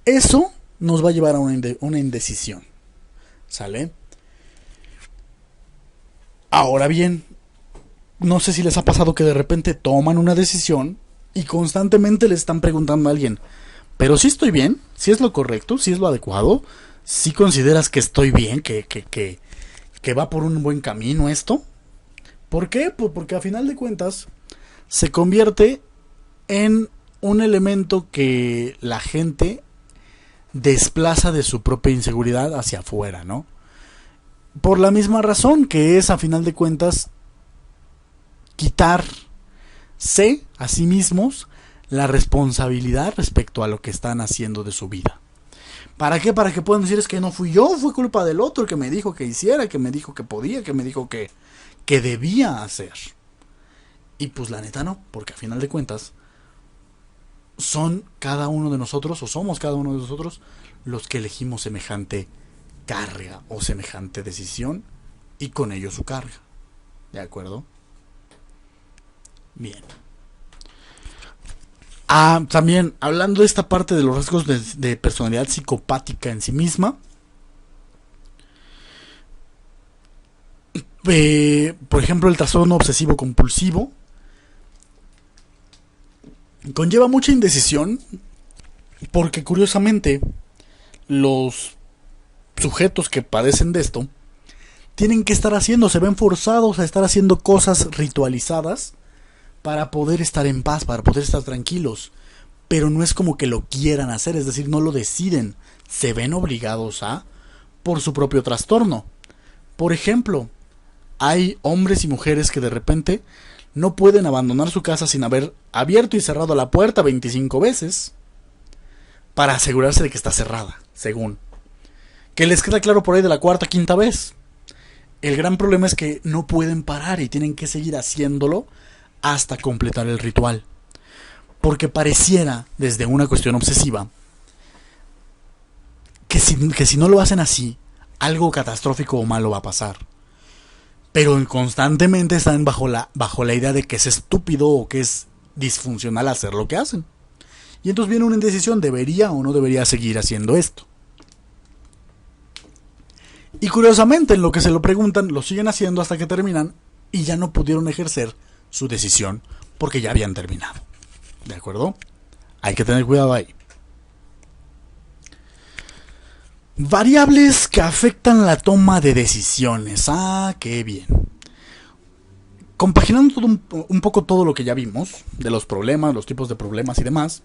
eso nos va a llevar a una indecisión. ¿Sale? Ahora bien, no sé si les ha pasado que de repente toman una decisión y constantemente le están preguntando a alguien, pero si estoy bien, si es lo correcto, si es lo adecuado, si consideras que estoy bien, que va por un buen camino esto. ¿Por qué? Pues porque a final de cuentas se convierte en un elemento que la gente desplaza de su propia inseguridad hacia afuera, ¿no? Por la misma razón que es, a final de cuentas, quitarse a sí mismos la responsabilidad respecto a lo que están haciendo de su vida. ¿Para qué? Para que puedan decir, es que no fui yo, fue culpa del otro que me dijo que hiciera, que me dijo que podía, que me dijo que debía hacer. Y pues la neta no, porque a final de cuentas son cada uno de nosotros, o somos cada uno de nosotros, los que elegimos semejante carga o semejante decisión y con ello su carga. ¿De acuerdo? Bien. También, hablando de esta parte de los rasgos de personalidad psicopática en sí misma, por ejemplo, el trastorno obsesivo compulsivo conlleva mucha indecisión porque, curiosamente, los sujetos que padecen de esto tienen que estar se ven forzados a estar haciendo cosas ritualizadas para poder estar en paz, para poder estar tranquilos, pero no es como que lo quieran hacer, es decir, no lo deciden, se ven obligados por su propio trastorno. Por ejemplo, hay hombres y mujeres que de repente no pueden abandonar su casa sin haber abierto y cerrado la puerta 25 veces para asegurarse de que está cerrada, según. Que les queda claro por ahí de la cuarta, quinta vez. El gran problema es que no pueden parar y tienen que seguir haciéndolo hasta completar el ritual. Porque pareciera, desde una cuestión obsesiva, que si no lo hacen así, algo catastrófico o malo va a pasar. Pero constantemente están bajo la idea de que es estúpido o que es disfuncional hacer lo que hacen. Y entonces viene una indecisión, ¿debería o no debería seguir haciendo esto? Y curiosamente, en lo que se lo preguntan, lo siguen haciendo hasta que terminan y ya no pudieron ejercer su decisión porque ya habían terminado. ¿De acuerdo? Hay que tener cuidado ahí. Variables que afectan la toma de decisiones. Qué bien. Compaginando un poco todo lo que ya vimos, de los problemas, los tipos de problemas y demás,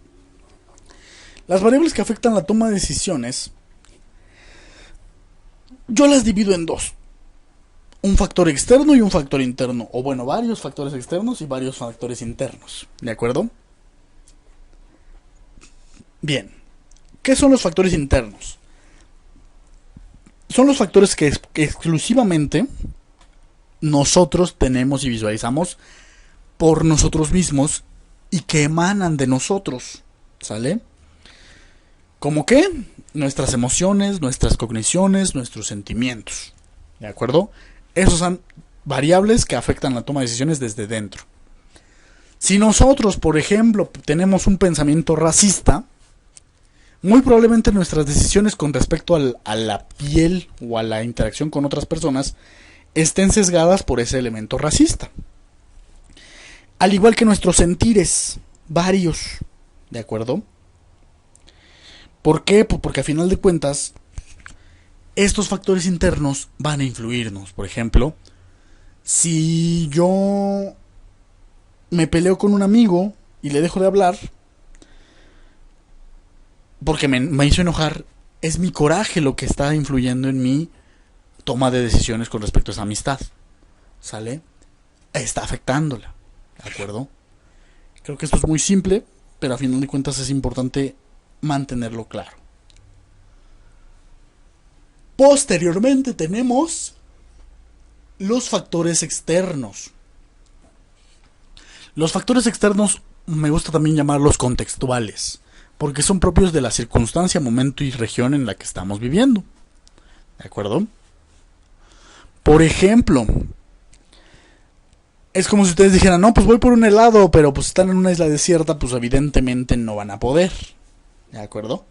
las variables que afectan la toma de decisiones, yo las divido en dos. Un factor externo y un factor interno. O bueno, varios factores externos y varios factores internos. ¿De acuerdo? Bien. ¿Qué son los factores internos? Son los factores que exclusivamente nosotros tenemos y visualizamos por nosotros mismos y que emanan de nosotros, ¿sale? ¿Cómo qué? Nuestras emociones, nuestras cogniciones, nuestros sentimientos, ¿de acuerdo? Esos son variables que afectan la toma de decisiones desde dentro. Si nosotros, por ejemplo, tenemos un pensamiento racista, muy probablemente nuestras decisiones con respecto a la piel o a la interacción con otras personas estén sesgadas por ese elemento racista. Al igual que nuestros sentires, varios, ¿de acuerdo? ¿Por qué? Pues porque a final de cuentas, estos factores internos van a influirnos. Por ejemplo, si yo me peleo con un amigo y le dejo de hablar porque me hizo enojar, es mi coraje lo que está influyendo en mi toma de decisiones con respecto a esa amistad. ¿Sale? Está afectándola. ¿De acuerdo? Creo que esto es muy simple, pero a final de cuentas es importante mantenerlo claro. Posteriormente tenemos los factores externos. Los factores externos me gusta también llamarlos contextuales, porque son propios de la circunstancia, momento y región en la que estamos viviendo. ¿De acuerdo? Por ejemplo, es como si ustedes dijeran, no, pues voy por un helado, pero pues están en una isla desierta, pues evidentemente no van a poder. ¿De acuerdo?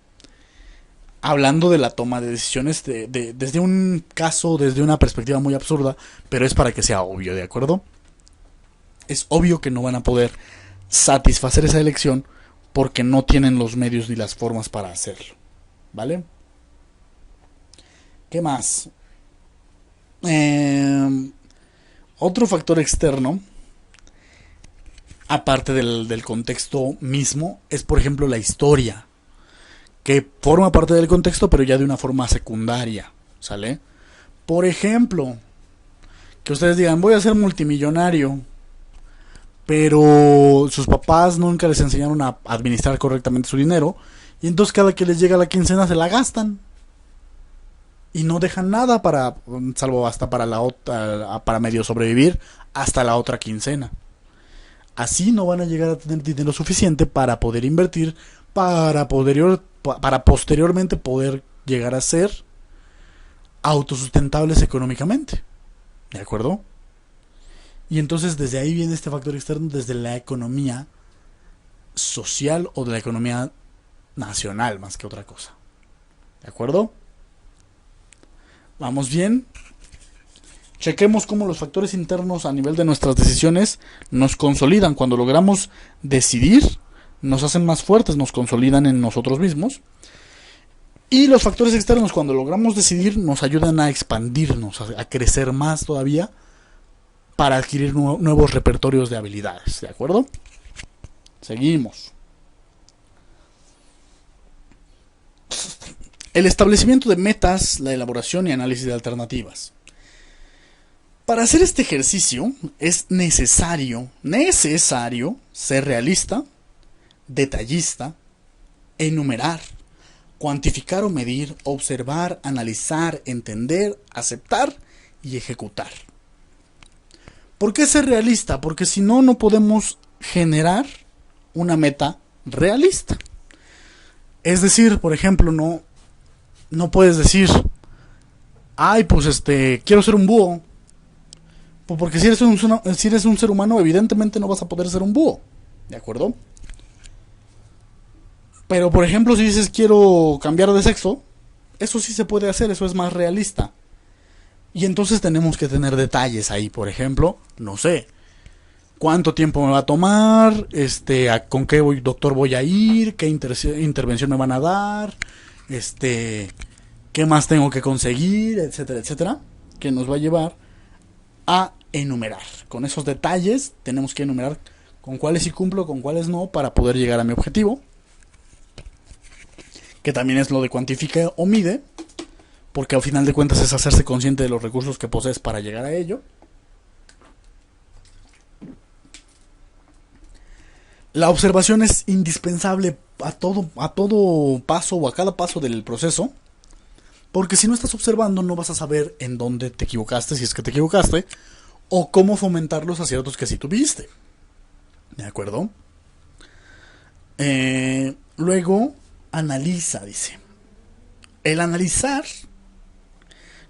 Hablando de la toma de decisiones desde un caso, desde una perspectiva muy absurda, pero es para que sea obvio, ¿de acuerdo? Es obvio que no van a poder satisfacer esa elección porque no tienen los medios ni las formas para hacerlo, ¿vale? ¿Qué más? Otro factor externo, aparte del contexto mismo, es por ejemplo la historia, que forma parte del contexto, pero ya de una forma secundaria, ¿sale? Por ejemplo, que ustedes digan, voy a ser multimillonario, pero sus papás nunca les enseñaron a administrar correctamente su dinero, y entonces cada que les llega la quincena se la gastan. Y no dejan nada para, salvo hasta para la otra, para medio sobrevivir hasta la otra quincena. Así no van a llegar a tener dinero suficiente para poder invertir, para posteriormente poder llegar a ser autosustentables económicamente. ¿De acuerdo? Y entonces desde ahí viene este factor externo, desde la economía social o de la economía nacional más que otra cosa. ¿De acuerdo? ¿Vamos bien? Chequemos cómo los factores internos a nivel de nuestras decisiones nos consolidan. Cuando logramos decidir, nos hacen más fuertes, nos consolidan en nosotros mismos. Y los factores externos, cuando logramos decidir, nos ayudan a expandirnos, a crecer más todavía para adquirir nuevos repertorios de habilidades. ¿De acuerdo? Seguimos. El establecimiento de metas, la elaboración y análisis de alternativas. Para hacer este ejercicio es necesario ser realista, detallista, enumerar, cuantificar o medir, observar, analizar, entender, aceptar y ejecutar. ¿Por qué ser realista? Porque si no, no podemos generar una meta realista. Es decir, por ejemplo, no puedes decir, ay, pues quiero ser un búho. Pues porque si eres un ser humano, evidentemente no vas a poder ser un búho. ¿De acuerdo? Pero por ejemplo, si dices quiero cambiar de sexo, eso sí se puede hacer, eso es más realista. Y entonces tenemos que tener detalles ahí, por ejemplo, no sé, cuánto tiempo me va a tomar, con qué doctor voy a ir, qué intervención me van a dar, qué más tengo que conseguir, etcétera, etcétera, que nos va a llevar a enumerar. Con esos detalles tenemos que enumerar con cuáles sí cumplo, con cuáles no, para poder llegar a mi objetivo, que también es lo de cuantifica o mide, porque al final de cuentas es hacerse consciente de los recursos que posees para llegar a ello. La observación es indispensable a todo paso o a cada paso del proceso. Porque si no estás observando, no vas a saber en dónde te equivocaste, si es que te equivocaste, o cómo fomentar los aciertos que sí tuviste. ¿De acuerdo? Luego, analiza, dice. El analizar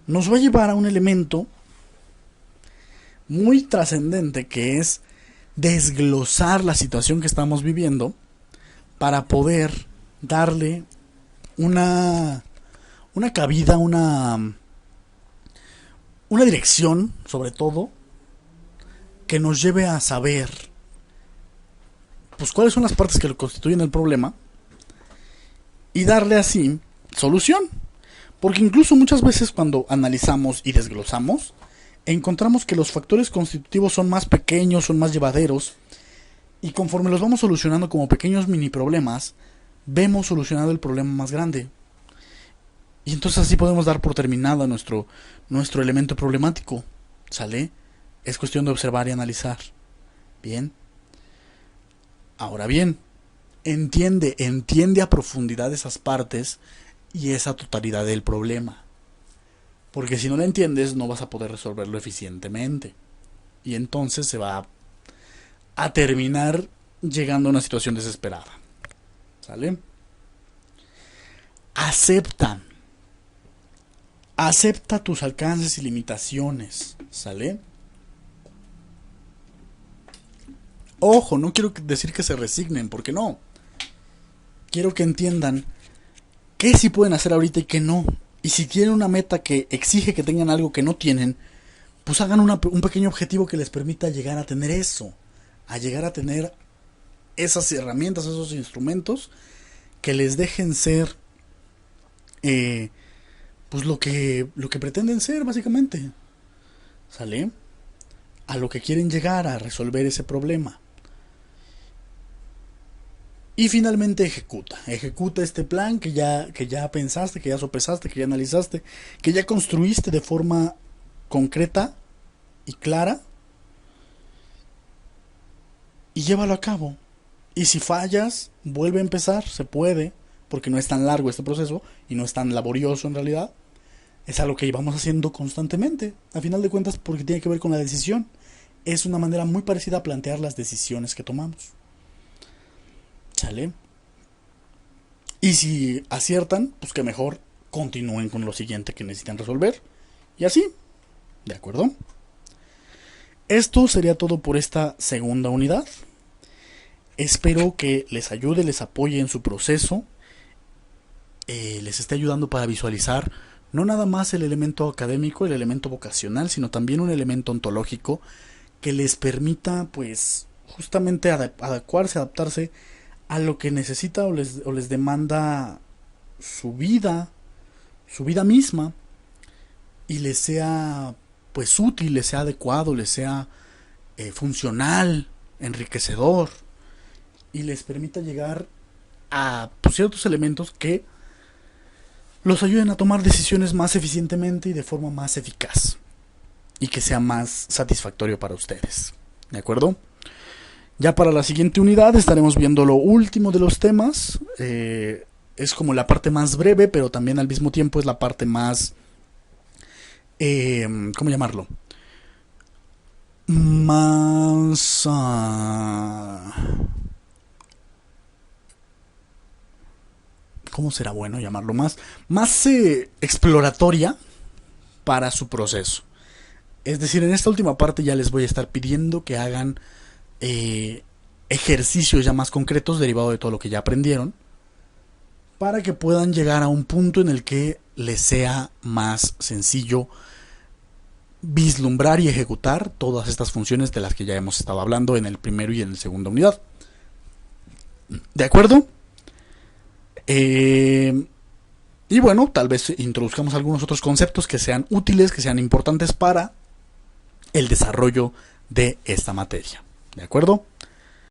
nos va a llevar a un elemento muy trascendente, que es desglosar la situación que estamos viviendo para poder darle una cabida, una dirección, sobre todo, que nos lleve a saber pues cuáles son las partes que lo constituyen el problema y darle así solución. Porque incluso muchas veces cuando analizamos y desglosamos, encontramos que los factores constitutivos son más pequeños, son más llevaderos, y conforme los vamos solucionando como pequeños mini problemas, vemos solucionado el problema más grande. Y entonces así podemos dar por terminado nuestro elemento problemático. ¿Sale? Es cuestión de observar y analizar. Bien. Ahora bien, entiende a profundidad esas partes y esa totalidad del problema. Porque si no la entiendes, no vas a poder resolverlo eficientemente. Y entonces se va a terminar llegando a una situación desesperada. ¿Sale? Acepta tus alcances y limitaciones. ¿Sale? Ojo, no quiero decir que se resignen, porque no. Quiero que entiendan qué sí pueden hacer ahorita y qué no. Y si tienen una meta que exige que tengan algo que no tienen, pues hagan un pequeño objetivo que les permita llegar a tener eso. A llegar a tener esas herramientas, esos instrumentos que les dejen ser pues lo que pretenden ser, básicamente. ¿Sale? A lo que quieren llegar, a resolver ese problema. Y finalmente ejecuta este plan que ya pensaste, que ya sopesaste, que ya analizaste, que ya construiste de forma concreta y clara, y llévalo a cabo. Y si fallas, vuelve a empezar, se puede, porque no es tan largo este proceso y no es tan laborioso en realidad. Es algo que vamos haciendo constantemente, a final de cuentas, porque tiene que ver con la decisión. Es una manera muy parecida a plantear las decisiones que tomamos. ¿Sale? Y si aciertan, pues que mejor continúen con lo siguiente que necesitan resolver. Y así, ¿de acuerdo? Esto sería todo por esta segunda unidad. Espero que les ayude, les apoye en su proceso, les esté ayudando para visualizar no nada más el elemento académico, el elemento vocacional, sino también un elemento ontológico que les permita, pues, justamente adecuarse, adaptarse a lo que necesita o les demanda su vida misma, y les sea pues útil, les sea adecuado, les sea funcional, enriquecedor, y les permita llegar a pues, ciertos elementos que los ayuden a tomar decisiones más eficientemente y de forma más eficaz, y que sea más satisfactorio para ustedes. ¿De acuerdo? Ya para la siguiente unidad estaremos viendo lo último de los temas. Es como la parte más breve, pero también al mismo tiempo es la parte más... ¿cómo llamarlo? Más... ¿cómo será bueno llamarlo? Más exploratoria para su proceso. Es decir, en esta última parte ya les voy a estar pidiendo que hagan ejercicios ya más concretos derivados de todo lo que ya aprendieron, para que puedan llegar a un punto en el que les sea más sencillo vislumbrar y ejecutar todas estas funciones de las que ya hemos estado hablando en el primero y en la segunda unidad. ¿De acuerdo? Y bueno, tal vez introduzcamos algunos otros conceptos que sean útiles, que sean importantes para el desarrollo de esta materia. ¿De acuerdo?